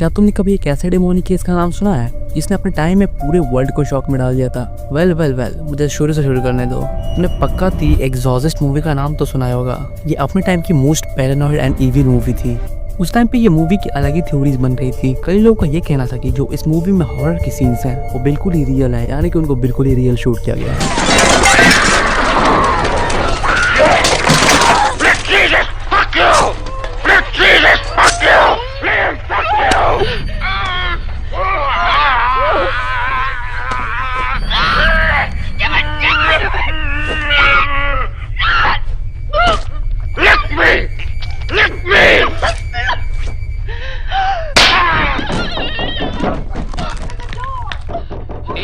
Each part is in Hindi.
क्या तुमने कभी एक ऐसे डेमोनिक केस का नाम सुना है जिसने अपने टाइम में पूरे वर्ल्ड को शॉक में डाल दिया था? वेल मुझे शुरू से शुरू करने दो। तुमने पक्का दी एग्जॉस्ट मूवी का नाम तो सुना होगा। ये अपने टाइम की most paranoid and evil movie थी। उस टाइम पे ये मूवी की अलग ही थ्योरीज बन रही थी। कई लोगों का ये कहना था कि जो इस मूवी में हॉरर की सीन्स हैं वो बिल्कुल ही रियल है, यानी कि उनको बिल्कुल ही रियल शूट किया गया है।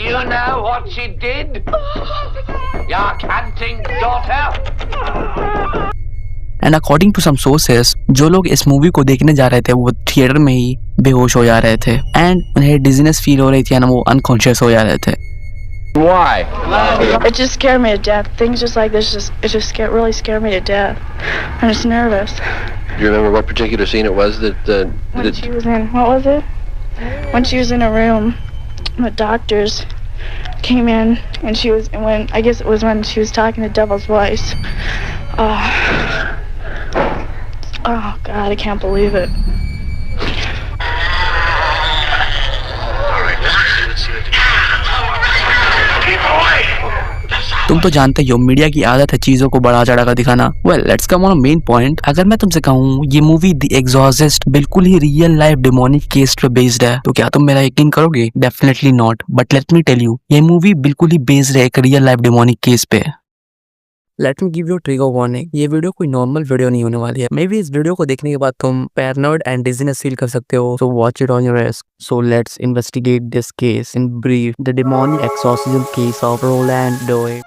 You know what she did? Your canting daughter? And according to some sources, जो लोग इस मूवी को देखने जा रहे थे वो थिएटर में ही बेहोश हो जा रहे थे एंड उन्हें डिजीनेस फील हो रही थी, वो अनकॉन्शियस हो जा रहे थे। Why? It just scared me to death. Things just like this really scared me to death. I'm just nervous. Do you remember what particular scene it was that When she was in, what was it? When she was in a room, the doctors came in, and I guess it was when she was talking to Devil's voice. Oh God, I can't believe it. तुम तो जानते हो मीडिया की आदत है चीजों को बढ़ा चढ़ा कर दिखाना। Well let's come on main point. अगर मैं तुमसे कहूँ ये मूवी द एग्जॉर्सिस्ट बिल्कुल ही रियल लाइफ डेमोनिक केस पे बेस्ड है, तो क्या तुम मेरा यकीन करोगे? Definitely not. But let me tell you, ये मूवी बिल्कुल ही बेस्ड है एक रियल लाइफ डेमोनिक केस पे। Let me give you trigger warning, ये वीडियो कोई नॉर्मल वीडियो नहीं होने वाली है। मे बी इस वीडियो को देखने के बाद तुम पैरानॉइड एंड डिजीनेस फील कर सकते हो, so watch it on your risk. So let's investigate this case in brief, the demonic exorcism case of Roland Doe.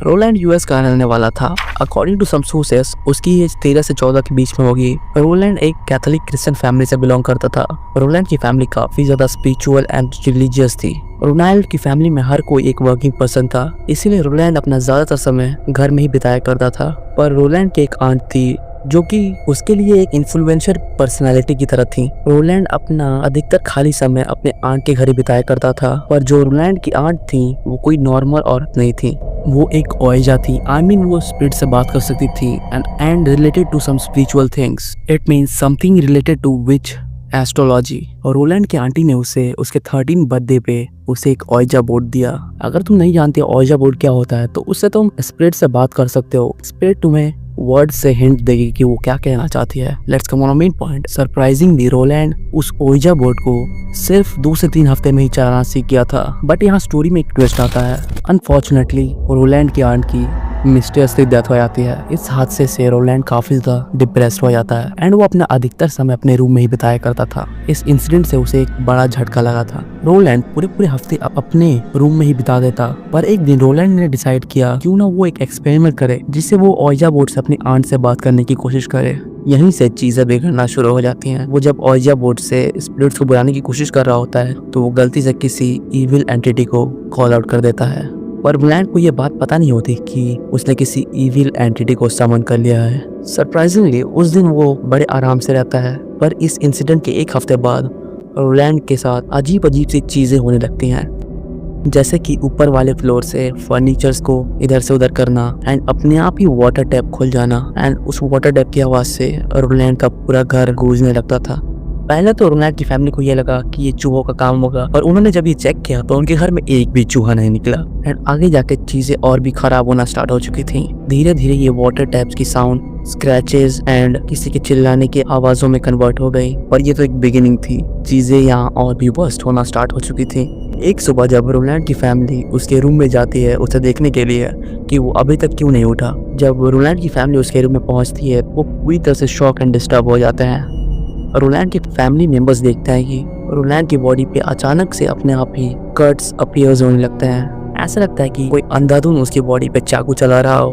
Roland US का रहने वाला था। अकॉर्डिंग टू सम सोर्सेस उसकी एज 13 से 14 के बीच में होगी। रोलैंड एक कैथोलिक क्रिश्चियन फैमिली से बिलोंग करता था। रोलैंड की फैमिली काफी ज्यादा स्पिरिचुअल एंड रिलीजियस थी। रोलैंड की फैमिली में हर कोई एक वर्किंग पर्सन था, इसीलिए रोलैंड अपना ज्यादातर समय घर में ही बिताया करता था। पर रोलैंड की एक आंट थी जो कि उसके लिए एक इन्फ्लुएंसर पर्सनालिटी की तरह थी। रोलैंड अपना अधिकतर खाली समय अपने आंट के घर ही बिताया करता था। पर जो रोलैंड की आंट थी वो कोई नॉर्मल औरत नहीं थी, वो एक ओएजा थी। वो स्पिरिट से बात कर सकती थी and related to some spiritual things. It means something related to witch astrology. और रोलैंड की आंटी ने उसे उसके 13 बर्थडे पे उसे एक ओएजा बोर्ड दिया। अगर तुम नहीं जानते ओएजा बोर्ड क्या होता है तो उससे तुम स्पिरिट से बात कर सकते हो। स्पिरिट तुम्हें वर्ड से हिंट देगी कि वो क्या कहना चाहती है। Let's come on main point. Surprisingly Roland उस ओएजा बोर्ड को सिर्फ 2 से 3 हफ्ते में ही चलाना सीख गया था। बट यहाँ स्टोरी में एक ट्विस्ट आता है। अनफॉर्चुनेटली रोलैंड की आंट की मिस्टीरियसली डेथ हो जाती है। इस हादसे से रोलैंड काफी ज्यादा डिप्रेस्ड हो जाता है एंड वो अपना अधिकतर समय अपने रूम में ही बिताया करता था। इस इंसिडेंट से उसे एक बड़ा झटका लगा था। रोलैंड पूरे हफ्ते अपने रूम में ही बिता देता। पर एक दिन रोलैंड ने डिसाइड किया क्यों ना वो एक एक्सपेरिमेंट करे जिससे वो ओएजा बोर्ड से अपनी आंट से बात करने की कोशिश करे। यहीं से चीजें बिगड़ना शुरू हो जाती हैं। वो जब ओएजा बोर्ड से स्पिरिट्स को बुलाने की कोशिश कर रहा होता है तो वो गलती से किसी इविल एंटिटी को कॉल आउट कर देता है। पर रोलैंड को ये बात पता नहीं होती कि उसने किसी इविल एंटिटी को समन कर लिया है। सरप्राइजिंगली उस दिन वो बड़े आराम से रहता है। पर इस इंसिडेंट के 1 हफ्ते बाद रोलैंड के साथ अजीब सी चीजें होने लगती हैं, जैसे कि ऊपर वाले फ्लोर से फर्नीचर्स को इधर से उधर करना एंड अपने आप ही वाटर टैप खुल जाना एंड उस वाटर टैप की आवाज से रोलैंड का पूरा घर गूंजने लगता था। पहले तो रोलैंड की फैमिली को ये लगा कि ये चूहों का काम होगा, और उन्होंने जब ये चेक किया तो उनके घर में एक भी चूहा नहीं निकला एंड आगे जाके चीजें और भी खराब होना स्टार्ट हो चुकी थी। धीरे धीरे ये वाटर टैप्स की साउंड स्क्रैचेस एंड किसी के चिल्लाने की आवाजों में कन्वर्ट हो गई। और ये तो एक बिगिनिंग थी, चीजें यहाँ और भी वर्स्ट होना स्टार्ट हो चुकी थी। एक सुबह जब रोलैंड की फैमिली उसके रूम में जाती है उसे देखने के लिए कि वो अभी तक क्यों नहीं उठा, जब रोलैंड की फैमिली उसके रूम में पहुंचती है वो पूरी तरह से शॉक एंड डिस्टर्ब हो जाते हैं। रोलैंड के फैमिली मेंबर्स देखते हैं कि रोलैंड की बॉडी पे अचानक से अपने आप ही कट्स अपीयर्स होने लगते हैं। ऐसा लगता है कि कोई अंधाधुन उसकी बॉडी पे चाकू चला रहा हो।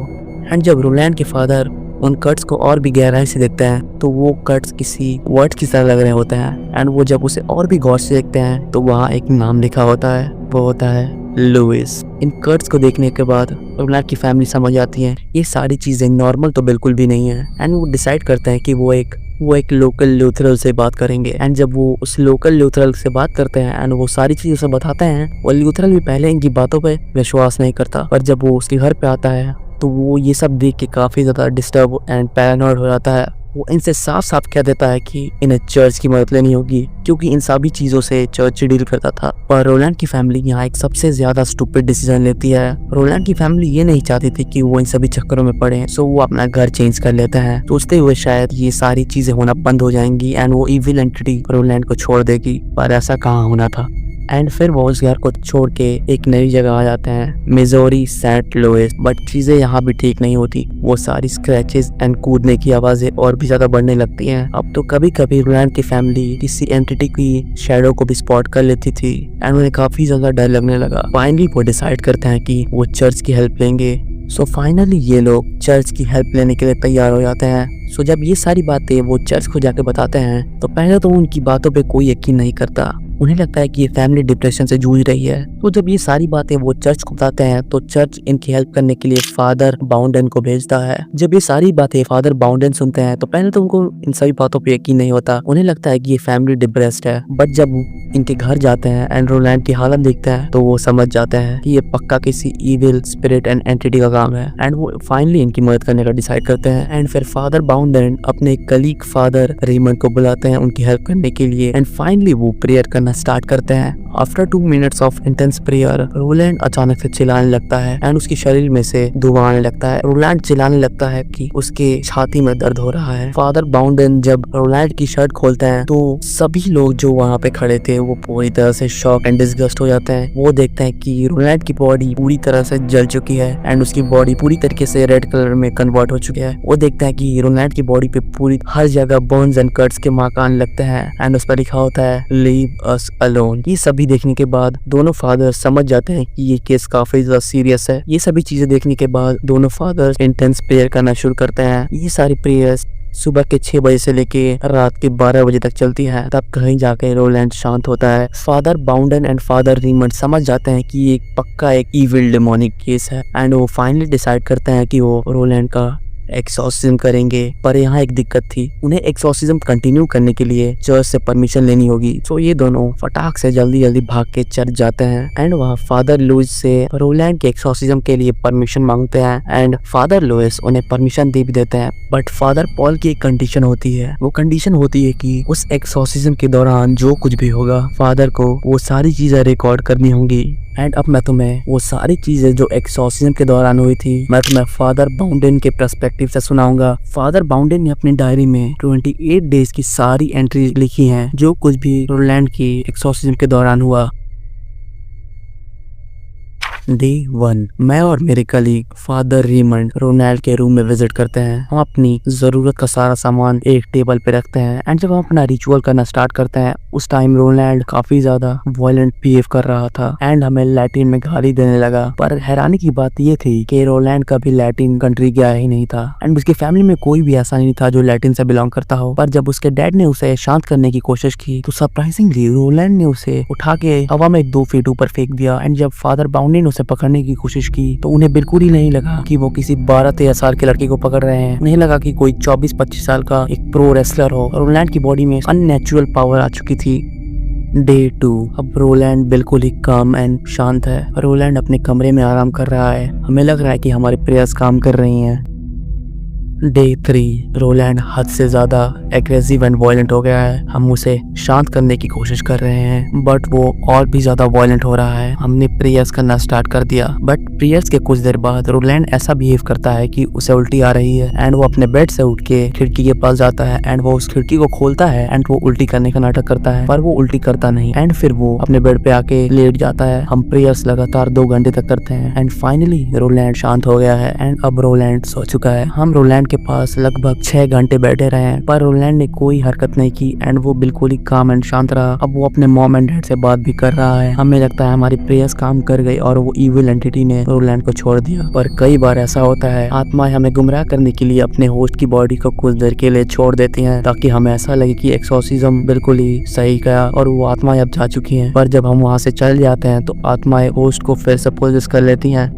एंड जब रोलैंड के फादर उन कट्स को और भी गहराई से देखते हैं तो वो कट्स किसी वर्ड की तरह लग रहे होते हैं। एंड वो जब उसे और भी गौर से देखते हैं तो वहाँ एक नाम लिखा होता है, वो होता है लुइस। इन कट्स को देखने के बाद रोलैंड की फैमिली समझ आती है ये सारी चीजें नॉर्मल तो बिल्कुल भी नहीं है। एंड वो डिसाइड करते हैं कि वो एक लोकल ल्यूथरल से बात करेंगे। एंड जब वो उस लोकल ल्यूथरल से बात करते हैं एंड वो सारी चीजें उसे बताते हैं, वो ल्यूथरल भी पहले इनकी बातों पे विश्वास नहीं करता, पर जब वो उसके घर पे आता है तो वो ये सब देख के काफी ज्यादा डिस्टर्ब एंड पैरानॉइड हो जाता है। वो इनसे साफ साफ कह देता है कि इन्हें चर्च की मदद लेनी होगी क्योंकि इन सभी चीजों से चर्च डील करता था। पर रोलैंड की फैमिली यहाँ एक सबसे ज्यादा स्टूपिड डिसीजन लेती है। रोलैंड की फैमिली ये नहीं चाहती थी कि वो इन सभी चक्करों में पड़े, सो वो अपना घर चेंज कर लेते हैं सोचते हुए शायद ये सारी चीजें होना बंद हो जाएंगी एंड वो इविल एंटिटी रोलैंड को छोड़ देगी, पर ऐसा कहाँ होना था। एंड फिर वो उस घर को छोड़ के एक नई जगह आ जाते हैं, मिजोरी सेंट लुइस। बट चीजें यहाँ भी ठीक नहीं होती। वो सारी स्क्रैचेस एंड कूदने की आवाजें और भी ज्यादा बढ़ने लगती हैं। अब तो कभी कभी रोलैंड की फैमिली किसी एंटिटी की शैडो को भी स्पॉट कर लेती थी एंड उन्हें काफी ज्यादा डर लगने लगा। फाइनली वो डिसाइड करते हैं कि वो चर्च की हेल्प लेंगे। सो फाइनली ये लोग चर्च की हेल्प लेने के लिए तैयार हो जाते हैं। सो जब ये सारी बातें वो चर्च को जाके बताते हैं तो पहले तो उनकी बातों पे कोई यकीन नहीं करता। उन्हें लगता है कि ये फैमिली डिप्रेशन से जूझ रही है। तो जब ये सारी बातें वो चर्च को बताते हैं तो चर्च इनकी हेल्प करने के लिए फादर बाउंडन को भेजता है। जब ये सारी बातें फादर बाउंडन सुनते हैं तो पहले तो उनको इन सभी बातों पे यकीन नहीं होता। उन्हें लगता है कि ये फैमिली डिप्रेस्ड है। बट जब इनके घर जाते हैं एंड रोलैंड की हालत देखते हैं तो वो समझ जाते हैं कि ये पक्का किसी इविल स्पिरिट एंड एंटिटी का काम है। एंड वो फाइनली इनकी मदद करने का डिसाइड करते हैं। एंड फिर फादर बाउंडन अपने कलीग फादर रेमंड को बुलाते हैं उनकी हेल्प करने के लिए। एंड फाइनली वो प्रेयर करना स्टार्ट करते हैं। After 2 minutes of intense prayer Roland अचानक से चिल्लाने लगता है एंड उसके शरीर में से धुआं आने लगता है। रोलैंड चिल्लाने लगता है कि उसके छाती में दर्द हो रहा है। फादर बाउंडन जब रोलैंड की शर्ट खोलते हैं तो सभी लोग जो वहाँ पे खड़े थे वो पूरी तरह से शॉक एंड डिस्गस्ट हो जाते हैं। वो देखते हैं कि रोलैंड की बॉडी पूरी तरह से जल चुकी है एंड उसकी बॉडी पूरी तरीके से रेड कलर में कन्वर्ट हो चुकी है। वो देखते हैं कि रोलैंड की बॉडी पे पूरी हर जगह बर्न्स एंड कट्स के मार्क आने लगते हैं एंड उस पर लिखा होता है लीव अस अलोन। ये सभी देखने के बाद दोनों फादर समझ जाते हैं कि ये केस काफी ज्यादा सीरियस है। ये सभी चीजें देखने के बाद दोनों फादर इंटेंस प्रेयर करना शुरू करते हैं। ये सारी प्रेयर्स सुबह के 6 बजे से लेके रात के 12 बजे तक चलती है। तब कहीं जाके रोलैंड शांत होता है। फादर बाउंडन एंड फादर रीमंड समझ जाते हैं कि ये पक्का एक इविल डेमोनिक केस है एंड वो फाइनली डिसाइड करते हैं कि वो रोलैंड का एक्सॉर्सिज्म करेंगे। पर यहाँ एक दिक्कत थी, उन्हें एक्सॉर्सिज्म कंटिन्यू करने के लिए चर्च से परमिशन लेनी होगी। तो ये दोनों फटाक से जल्दी जल्दी भाग के चर्च जाते हैं एंड वहाँ फादर लुइस से रोलैंड के एक्सॉर्सिज्म के लिए परमिशन मांगते हैं एंड फादर लुइस उन्हें परमिशन दे भी देते हैं। बट फादर पॉल की एक कंडीशन होती है। वो कंडीशन होती है कि उस एक्सॉर्सिज्म के दौरान जो कुछ भी होगा फादर को वो सारी चीजें रिकॉर्ड करनी होंगी। एंड अब मैं तुम्हें वो सारी चीजें जो एक्सॉर्सिज्म के दौरान हुई थी मैं तुम्हें फादर बाउंडन के पर्सपेक्टिव से सुनाऊंगा। फादर बाउंडन ने अपनी डायरी में 28 डेज की सारी एंट्री लिखी हैं जो कुछ भी रोलैंड की एक्सॉर्सिज्म के दौरान हुआ। डे 1 मैं और मेरे कलीग फादर रीमंड रोनाल्ड के रूम में विजिट करते हैं। हम अपनी जरूरत का सारा सामान एक टेबल पे रखते हैं एंड जब हम अपना रिचुअल करना स्टार्ट करते हैं उस टाइम रोनाल्ड काफी ज्यादा वायलेंट बिहेव कर रहा था एंड हमें लैटिन में गाली देने लगा। पर हैरानी की बात ये थी कि रोलैंड कभी लैटिन कंट्री गया ही नहीं था एंड उसकी फैमिली में कोई भी ऐसा नहीं था जो लैटिन से बिलोंग करता हो। पर जब उसके डैड ने उसे शांत करने की कोशिश की तो सरप्राइजिंगली रोलैंड ने उसे उठा के हवा में 2 फीट ऊपर फेंक दिया एंड जब फादर बाउंडन ने उसे पकड़ने की कोशिश की तो उन्हें बिल्कुल ही नहीं लगा कि वो किसी 12-13 साल के लड़के को पकड़ रहे हैं। उन्हें लगा कि कोई 24-25 साल का एक प्रो रेसलर हो। रोलैंड की बॉडी में अननेचुरल पावर आ चुकी थी। डे 2 अब रोलैंड बिल्कुल ही काम एंड शांत है। रोलैंड अपने कमरे में आराम कर रहा है। हमें लग रहा है कि हमारे प्रेयर्स काम कर रही हैं। डे 3 रोलैंड हद से ज्यादा एग्रेसिव एंड वायलेंट हो गया है। हम उसे शांत करने की कोशिश कर रहे हैं बट वो और भी ज्यादा वायलेंट हो रहा है। हमने प्रेयर्स करना स्टार्ट कर दिया बट प्रेयर्स के कुछ देर बाद रोलैंड ऐसा बिहेव करता है कि उसे उल्टी आ रही है एंड वो अपने बेड से उठ के खिड़की के पास जाता है एंड वो उस खिड़की को खोलता है एंड वो उल्टी करने का नाटक करता है पर वो उल्टी करता नहीं एंड फिर वो अपने बेड पे आके लेट जाता है। हम प्रेयर्स लगातार 2 घंटे तक करते हैं एंड फाइनली रोलैंड शांत हो गया है एंड अब रोलैंड सो चुका है। हम रोलैंड रोलैंड के पास लगभग 6 घंटे बैठे रहे हैं, पर रोलैंड ने कोई हरकत नहीं की एंड वो बिल्कुल ही काम एंड शांत रहा। अब वो अपने मॉम एंड डैड से बात भी कर रहा है। हमें लगता है हमारी प्रेयर्स काम कर गई और वो इविल एंटिटी ने रोलैंड को छोड़ दिया। पर कई बार ऐसा होता है, आत्माएं हमें गुमराह करने के लिए अपने होस्ट की बॉडी को कुछ देर के लिए छोड़ देती हैं, ताकि हमें ऐसा लगे कि एक्सोर्सिज्म बिल्कुल ही सही गया और वो आत्माएं अब जा चुकी हैं। पर जब हम वहाँ से चल जाते हैं तो आत्माएं होस्ट को फिर से पोजेस कर लेती हैं।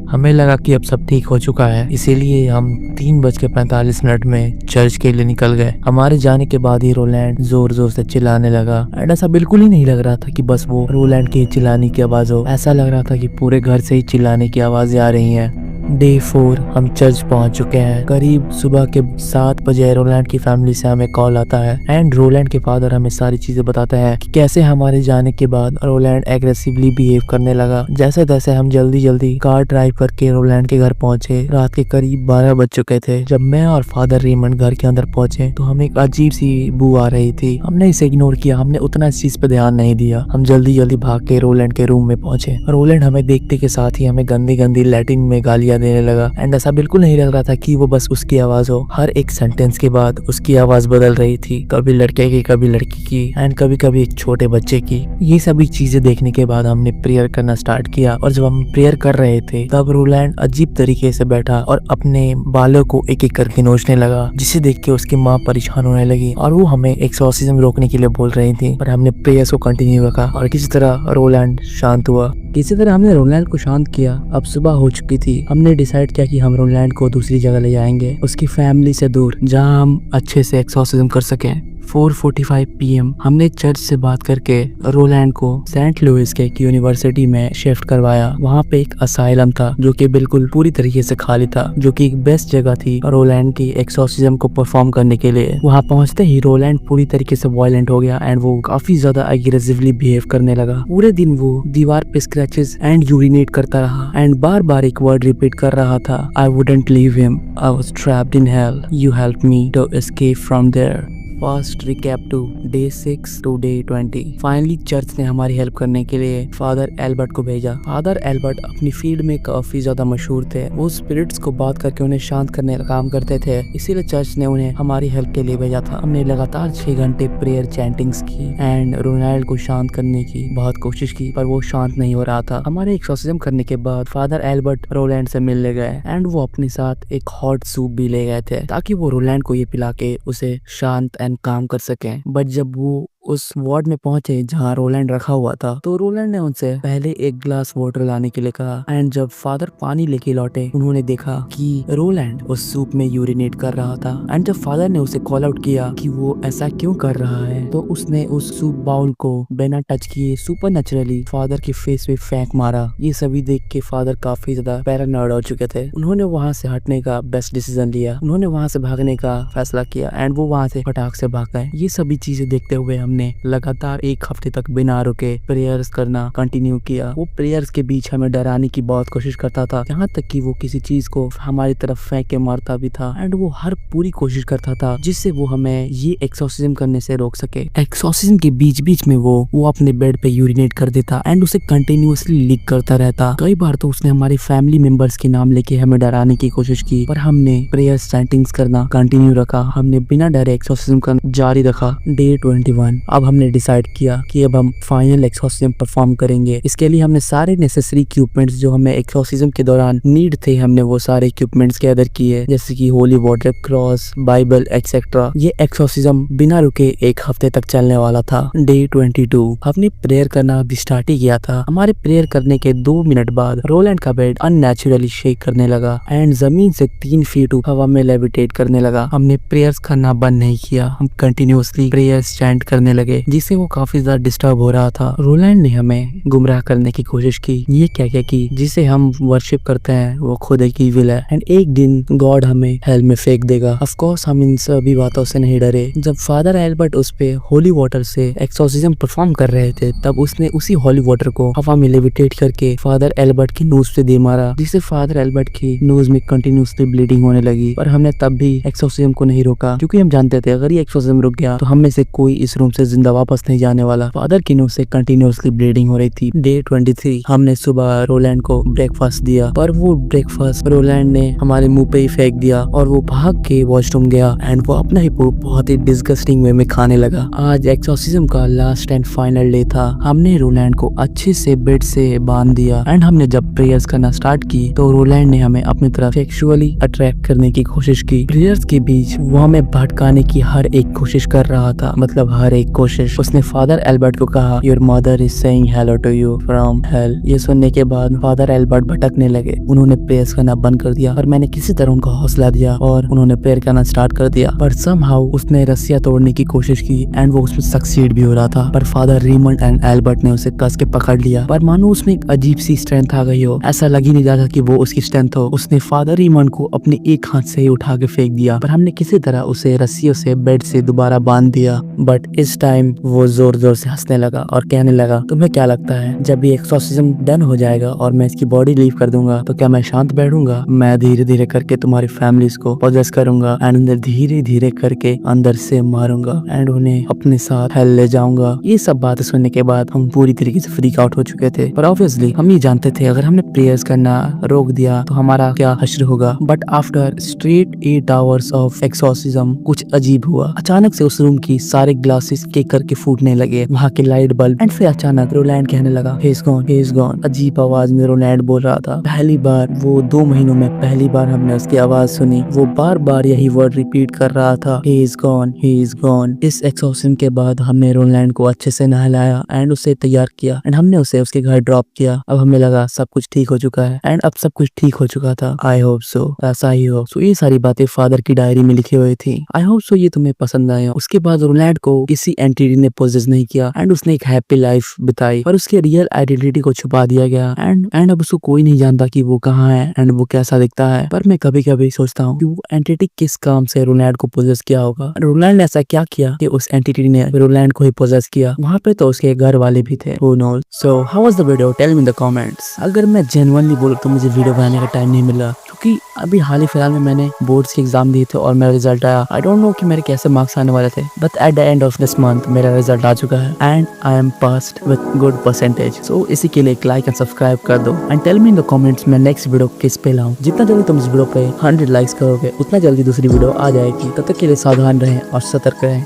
हमें लगा कि अब सब ठीक हो चुका है, इसीलिए हम 3:45 में चर्च के लिए निकल गए। हमारे जाने के बाद ही रोलैंड जोर जोर से चिल्लाने लगा एंड ऐसा बिल्कुल ही नहीं लग रहा था कि बस वो रोलैंड की चिल्लाने की आवाज हो। ऐसा लग रहा था कि पूरे घर से ही चिल्लाने की आवाजें आ रही हैं। डे 4 हम चर्च पहुंच चुके हैं। करीब सुबह के 7 बजे रोलैंड की फैमिली से हमें कॉल आता है एंड रोलैंड के फादर हमें सारी चीजें बताते हैं कि कैसे हमारे जाने के बाद रोलैंड एग्रेसिवली बिहेव करने लगा। जैसे तैसे हम जल्दी जल्दी कार ड्राइव करके रोलैंड के घर पहुंचे। रात के करीब 12 बज चुके थे। जब मैं और फादर रेमंड घर के अंदर पहुंचे तो हमें एक अजीब सी बू आ रही थी। हमने इसे इग्नोर किया, हमने उतना इस चीज पे ध्यान नहीं दिया। हम जल्दी जल्दी भाग के रोलैंड के रूम में पहुंचे। रोलैंड हमें देखते के साथ ही हमें गंदी गंदी लैटिन में गालियां देने लगा एंड ऐसा बिल्कुल नहीं लग रहा था कि वो बस उसकी आवाज हो। हर एक सेंटेंस के बाद उसकी आवाज बदल रही थी, कभी लड़के की, कभी लड़की की एंड कभी कभी एक छोटे बच्चे की। ये सभी चीजें देखने के बाद हमने प्रेयर करना स्टार्ट किया और जब हम प्रेयर कर रहे थे तब रोलैंड अजीब तरीके से बैठा और अपने बालों को एक एक करके नोचने लगा, जिसे देख के उसकी माँ परेशान होने लगी और वो हमें एक्सोर्सिज्म रोकने के लिए बोल रही थी। पर हमने प्रेयर्स को कंटिन्यू रखा और किसी तरह रोलैंड शांत हुआ। किसी तरह हमने रोलैंड को शांत किया। अब सुबह हो चुकी थी। हमने डिसाइड किया कि हम रोलैंड को दूसरी जगह ले जाएंगे, उसकी फैमिली से दूर, जहां हम अच्छे से एक्सोर्सिज्म कर सकें। 4:45 PM हमने चर्च से बात करके रोलैंड को सेंट लुइस के एक यूनिवर्सिटी में शिफ्ट करवाया। वहाँ पे एक असाइलम था जो कि बिल्कुल पूरी तरीके से खाली था, जो कि एक बेस्ट जगह थी रोलैंड की एक्सोर्सिज्म को परफॉर्म करने के लिए। वहाँ पहुँचते ही रोलैंड पूरी तरीके से वायलेंट हो गया एंड वो काफी ज्यादा एग्रेसिवली बिहेव करने लगा। पूरे दिन वो दीवार पे स्क्रैचेस एंड यूरिनेट करता रहा एंड बार बार एक वर्ड रिपीट कर रहा था, I wouldn't leave him, I was trapped in hell, you help me to escape from there. First recap today 6 to day 20। Finally church ने हमारी हेल्प करने के लिए फादर एल्बर्ट को भेजा। फादर एल्बर्ट अपनी फील्ड में काफी ज्यादा मशहूर थे। वो स्पिरिट्स को बात करके उन्हें शांत करने का काम करते थे, इसीलिए चर्च ने उन्हें हमारी हेल्प के लिए भेजा था। हमने लगातार 6 घंटे प्रेयर चैंटिंग्स की एंड रोनाल्ड को शांत करने की बहुत कोशिश की, पर वो शांत नहीं हो रहा था। हमारे एक्सोर्सिज्म करने के बाद फादर एल्बर्ट रोलैंड से मिलने गए एंड वो अपने साथ एक हॉट सूप भी ले गए थे ताकि वो रोलैंड को ये पिला के उसे शांत एंड काम कर सकें। बट जब वो उस वार्ड में पहुंचे जहां रोलैंड रखा हुआ था तो रोलैंड ने उनसे पहले एक ग्लास वाटर लाने के लिए कहा एंड जब फादर पानी लेके लौटे उन्होंने देखा कि रोलैंड उस सूप में यूरिनेट कर रहा था एंड जब फादर ने उसे कॉल आउट किया कि वो ऐसा क्यों कर रहा है तो उसने उस सूप बाउल को बिना टच किए सुपरनैचुरली फादर के फेस पे फेंक मारा। ये सभी देख के फादर काफी ज्यादा पैरानॉइड हो चुके थे। उन्होंने वहां से हटने का बेस्ट डिसीजन लिया। उन्होंने वहां से भागने का फैसला किया एंड वो वहां से फटाक से भाग गए। ये सभी चीजें देखते हुए हमने लगातार 1 हफ्ते तक बिना रुके प्रेयर्स करना कंटिन्यू किया। वो प्रेयर्स के बीच हमें डराने की बहुत कोशिश करता था, यहाँ तक कि वो किसी चीज को हमारी तरफ फेंक के मारता भी था एंड वो हर पूरी कोशिश करता था जिससे वो हमें ये एक्सोर्सिज्म करने से रोक सके। एक्सोर्सिज्म के बीच बीच में वो अपने बेड पे यूरिनेट कर देता एंड उसे कंटिन्यूअसली लीक करता रहता। कई बार तो उसने हमारी फैमिली मेंबर्स के नाम लेके हमें डराने की कोशिश की, पर हमने प्रेयर्स चैंटिंग्स करना कंटिन्यू रखा। हमने बिना डरे एक्सोर्सिज्म करना जारी रखा। डे 21 अब हमने डिसाइड किया कि अब हम फाइनल एक्सोर्सिज्म परफॉर्म करेंगे। इसके लिए हमने सारे नेसेसरी इक्विपमेंट्स जो हमें एक्सोर्सिज्म के दौरान नीड थे, हमने वो सारे इक्विपमेंट्स गैदर किए, जैसे कि holy water, cross, Bible etcetera. ये एक्सोर्सिज्म बिना रुके 1 हफ्ते तक चलने वाला था। डे 22 हमने प्रेयर करना अभी स्टार्ट ही किया था। हमारे प्रेयर करने के 2 मिनट बाद रोलैंड का बेड अननेचुरली शेक करने लगा एंड जमीन से 3 फीट हवा में लेविटेट करने लगा। हमने प्रेयर्स करना बंद नहीं किया, हम कंटिन्यूअसली प्रेयर्स चैंट करने लगे जिससे वो काफी ज्यादा डिस्टर्ब हो रहा था। रोलैंड ने हमें गुमराह करने की कोशिश की, ये क्या की जिसे हम वर्शिप करते हैं वो खुद एक इविल है एंड एक दिन गॉड हमें हेल में फेंक देगा। ऑफ कोर्स हम इन सभी बातों से नहीं डरे। जब फादर एल्बर्ट उस पे होली वाटर से एक्सोर्सिज्म परफॉर्म कर रहे थे तब उसने उसी होली वाटर को हवा में लेविटेट करके फादर एल्बर्ट की नोज पे दे मारा, जिससे फादर एल्बर्ट की नोज में कंटिन्यूअसली ब्लीडिंग होने लगी। पर हमने तब भी एक्सोर्सिज्म को नहीं रोका क्योंकि हम जानते थे अगर ये एक्सोर्सिज्म रुक गया तो हम में से कोई इस रूम से से जिंदा वापस नहीं जाने वाला। फादर की नोज से कंटिन्यूअसली ब्लीडिंग हो रही थी। डे 23 हमने सुबह रोलैंड को ब्रेकफास्ट दिया, पर वो ब्रेकफास्ट रोलैंड ने हमारे मुंह पे ही फेंक दिया और वो भाग के वॉशरूम गया एंड वो अपना ही पोप बहुत ही डिस्गस्टिंग वे में खाने लगा। आज एक्सॉर्सिज्म का लास्ट एंड फाइनल डे था। हमने रोलैंड को अच्छे से बेड से बांध दिया एंड हमने जब प्रेयर्स करना स्टार्ट की तो रोलैंड ने हमें अपनी तरफ सेक्सुअली अट्रैक्ट करने की कोशिश की। प्रेयर्स के बीच वो हमें भटकाने की हर एक कोशिश कर रहा था, मतलब हर एक कोशिश। उसने फादर एल्बर्ट को कहा, your mother is saying hello to you from hell. ये सुनने के बाद फादर एल्बर्ट भटकने लगे। उन्होंने प्रेयर्स करना बंद कर दिया और मैंने किसी तरह उनको हौसला दिया और उन्होंने प्रेयर करना स्टार्ट कर दिया। पर समहाउ उसने रस्सियां तोड़ने की कोशिश की एंड वो उसमें सक्सीड भी हो रहा था, पर फादर रीमंड एंड एल्बर्ट ने उसे कस के पकड़ लिया। पर मानो उसमें एक अजीब सी स्ट्रेंथ आ गई हो, ऐसा लग ही नहीं रहा था कि वो उसकी स्ट्रेंथ हो। उसने फादर रीमंड को अपने एक हाथ से ही उठा के फेंक दिया, पर हमने किसी तरह उसे रस्सियों से बेड से दोबारा बांध दिया। बट इस टाइम वो जोर जोर से हंसने लगा और कहने लगा, तुम्हें क्या लगता है जब ये एक्सॉर्सिज्म डन हो जाएगा और मैं इसकी बॉडी लीव कर दूंगा तो क्या मैं शांत बैठूंगा? मैं धीरे धीरे करके तुम्हारी फैमिलीज को पॉजेस करूंगा एंड उन्हें धीरे धीरे करके अंदर से मारूंगा एंड उन्हें अपने साथ हेल ले जाऊंगा। ये सब बातें सुनने के बाद हम पूरी तरीके से फ्रीक आउट हो चुके थे, पर ऑब्वियसली हम ये जानते थे अगर हमने प्रेयर्स करना रोक दिया तो हमारा क्या हश्र होगा। But after straight 8 hours of exorcism कुछ अजीब हुआ। अचानक से उस रूम की सारे ग्लासेस केक करके फूटने लगे, वहाँ के लाइट बल्ब एंड फिर अचानक रोलैंड कहने लगा, he is gone, he is gone। अजीब आवाज में रोलैंड बोल रहा था। पहली बार वो 2 महीनों में पहली बार हमने उसकी आवाज सुनी। वो बार बार यही वर्ड रिपीट कर रहा था, he is gone, he is gone। इस एक्सॉर्सिज्म के बाद हमने रोलैंड को अच्छे से नहलाया एंड उसे तैयार किया एंड हमने उसे उसके घर ड्रॉप किया। अब हमें लगा सब कुछ ठीक हो चुका है एंड अब सब कुछ ठीक हो चुका था। आई होप सो, ऐसा ही हो। सो ये सारी बातें फादर की डायरी में लिखी हुई थी। आई होप सो ये तुम्हें पसंद आया। उसके बाद रोलैंड को किसी एंटिटी ने पोजेस नहीं किया एंड उसने एक हैप्पी लाइफ बिताई, पर उसके रियल आइडेंटिटी को छुपा दिया गया एंड अब उसको कोई नहीं जानता कि वो कहाँ है एंड वो कैसा दिखता है। पर मैं कभी कभी सोचता हूँ कि वो एंटिटी किस काम से रोलैंड को पोजेस किया होगा। रोलैंड ने ऐसा क्या किया कि उस एंटिटी ने रोलैंड को ही पोजेस किया? वहाँ पे तो उसके घर वाले भी थे। Who knows? So how was the video? Tell me in the comments। अगर मैं जेन्युइनली बोलूँ तो मुझे वीडियो बनाने का टाइम नहीं मिला, क्योंकि अभी हाल ही फिलहाल में मैंने बोर्ड्स के एग्जाम दिए थे और मेरा रिजल्ट आया। आई डोंट नो कि मेरे कैसे मार्क्स आने वाले थे, but at the end of this month मेरा रिजल्ट आ चुका है and I am passed with good percentage. So इसी के लिए एक लाइक एंड सब्सक्राइब कर दो and tell me in the comments मैं नेक्स्ट वीडियो किस पे लाऊं। जितना जल्दी तुम इस वीडियो पे 100 लाइक्स करोगे उतना जल्दी दूसरी वीडियो आ जाएगी। तब तक के लिए सावधान रहें और सतर्क रहें।